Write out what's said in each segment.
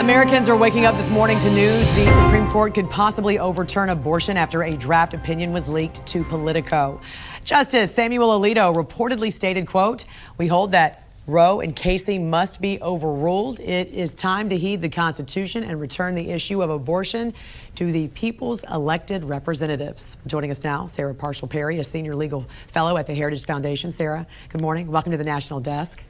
Americans are waking up this morning to news the Supreme Court could possibly overturn abortion after a draft opinion was leaked to Politico. Justice Samuel Alito reportedly stated, quote, "We hold that Roe and Casey must be overruled. It is time to heed the Constitution and return the issue of abortion to the people's elected representatives." Joining us now, Sarah Parshall Perry, a senior legal fellow at the Heritage Foundation. Sarah, good morning. Welcome to the National Desk.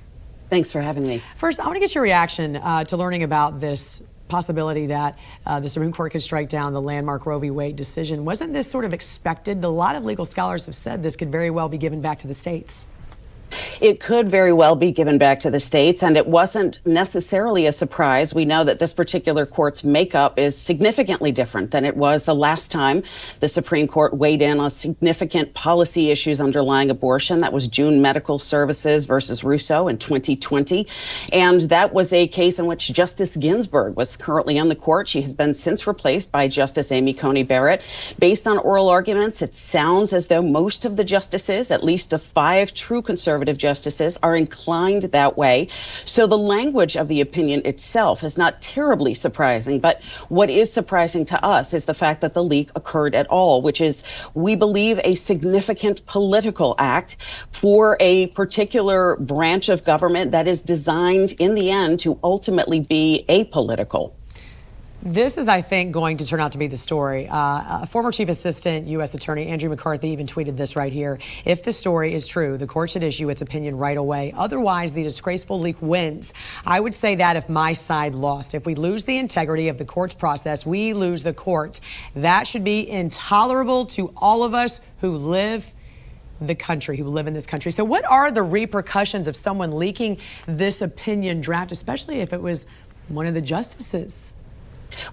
Thanks for having me. First, I want to get your reaction to learning about this possibility that the Supreme Court could strike down the landmark Roe v. Wade decision. Wasn't this sort of expected? A lot of legal scholars have said this could very well be given back to the states. It could very well be given back to the states, and it wasn't necessarily a surprise. We know that this particular court's makeup is significantly different than it was the last time the Supreme Court weighed in on significant policy issues underlying abortion. That was June Medical Services versus Russo in 2020. And that was a case in which Justice Ginsburg was currently on the court. She has been since replaced by Justice Amy Coney Barrett. Based on oral arguments, it sounds as though most of the justices, at least the 5 true conservative justices, are inclined that way. So the language of the opinion itself is not terribly surprising. But what is surprising to us is the fact that the leak occurred at all, which is, we believe, a significant political act for a particular branch of government that is designed in the end to ultimately be apolitical. This is, I think, going to turn out to be the story. A former chief assistant U.S. attorney, Andrew McCarthy, even tweeted this right here. If the story is true, the court should issue its opinion right away. Otherwise, the disgraceful leak wins. I would say that if my side lost. If we lose the integrity of the court's process, we lose the court. That should be intolerable to all of us who live in this country. So what are the repercussions of someone leaking this opinion draft, especially if it was one of the justices?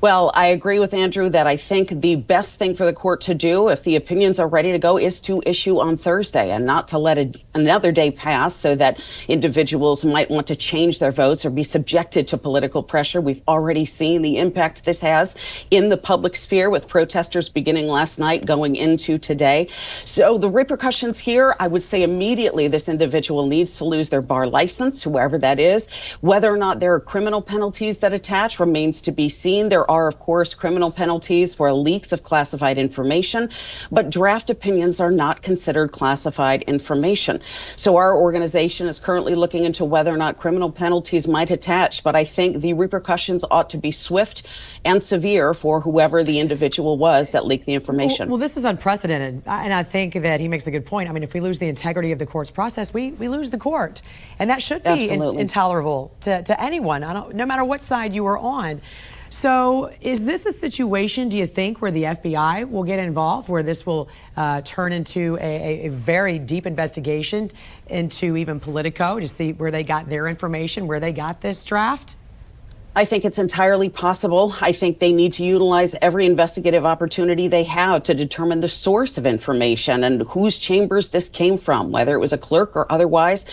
Well, I agree with Andrew that I think the best thing for the court to do, if the opinions are ready to go, is to issue on Thursday and not to let another day pass so that individuals might want to change their votes or be subjected to political pressure. We've already seen the impact this has in the public sphere, with protesters beginning last night going into today. So the repercussions here, I would say immediately this individual needs to lose their bar license, whoever that is. Whether or not there are criminal penalties that attach remains to be seen. There are, of course, criminal penalties for leaks of classified information, but draft opinions are not considered classified information. So our organization is currently looking into whether or not criminal penalties might attach, but I think the repercussions ought to be swift and severe for whoever the individual was that leaked the information. Well, this is unprecedented, and I think that he makes a good point. I mean, if we lose the integrity of the court's process, we lose the court, and that should be intolerable to anyone, no matter what side you are on. So is this a situation, do you think, where the FBI will get involved, where this will turn into a very deep investigation into even Politico to see where they got their information, where they got this draft? I think it's entirely possible. I think they need to utilize every investigative opportunity they have to determine the source of information and whose chambers this came from, whether it was a clerk or otherwise.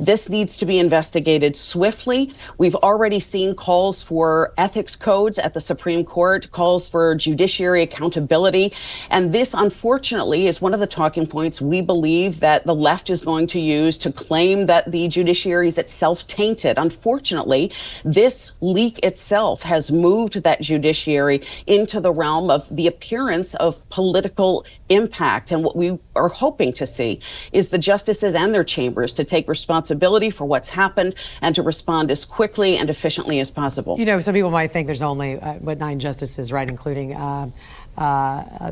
This needs to be investigated swiftly. We've already seen calls for ethics codes at the Supreme Court, calls for judiciary accountability. And this, unfortunately, is one of the talking points we believe that the left is going to use to claim that the judiciary is itself tainted. Unfortunately, this leak itself has moved that judiciary into the realm of the appearance of political impact. And what we are hoping to see is the justices and their chambers to take responsibility for what's happened and to respond as quickly and efficiently as possible. You know, some people might think there's only 9 justices, right, including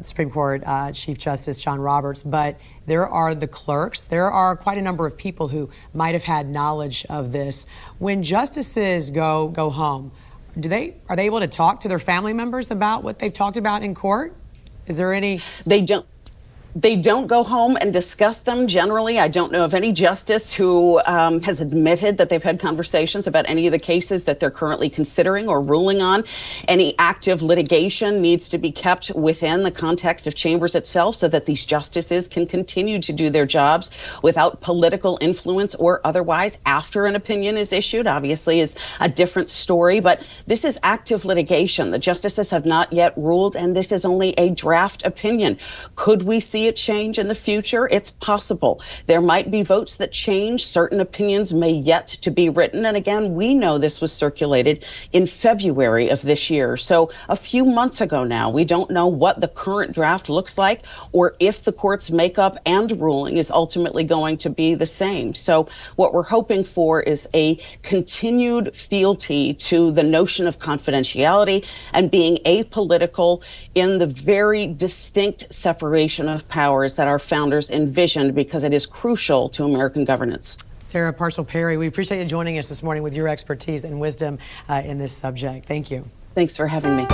Supreme Court Chief Justice John Roberts, but there are the clerks. There are quite a number of people who might have had knowledge of this. When justices go home, are they able to talk to their family members about what they've talked about in court? Is there any? They don't go home and discuss them generally. I don't know of any justice who has admitted that they've had conversations about any of the cases that they're currently considering or ruling on. Any active litigation needs to be kept within the context of chambers itself so that these justices can continue to do their jobs without political influence or otherwise after an opinion is issued. Obviously is a different story, but this is active litigation. The justices have not yet ruled, and this is only a draft opinion. Could we see see it change in the future? It's possible. There might be votes that change. Certain opinions may yet to be written. And again, we know this was circulated in February of this year. So a few months ago now, we don't know what the current draft looks like or if the court's makeup and ruling is ultimately going to be the same. So what we're hoping for is a continued fealty to the notion of confidentiality and being apolitical in the very distinct separation of powers that our founders envisioned, because it is crucial to American governance. Sarah Parshall Perry, we appreciate you joining us this morning with your expertise and wisdom in this subject. Thank you. Thanks for having me.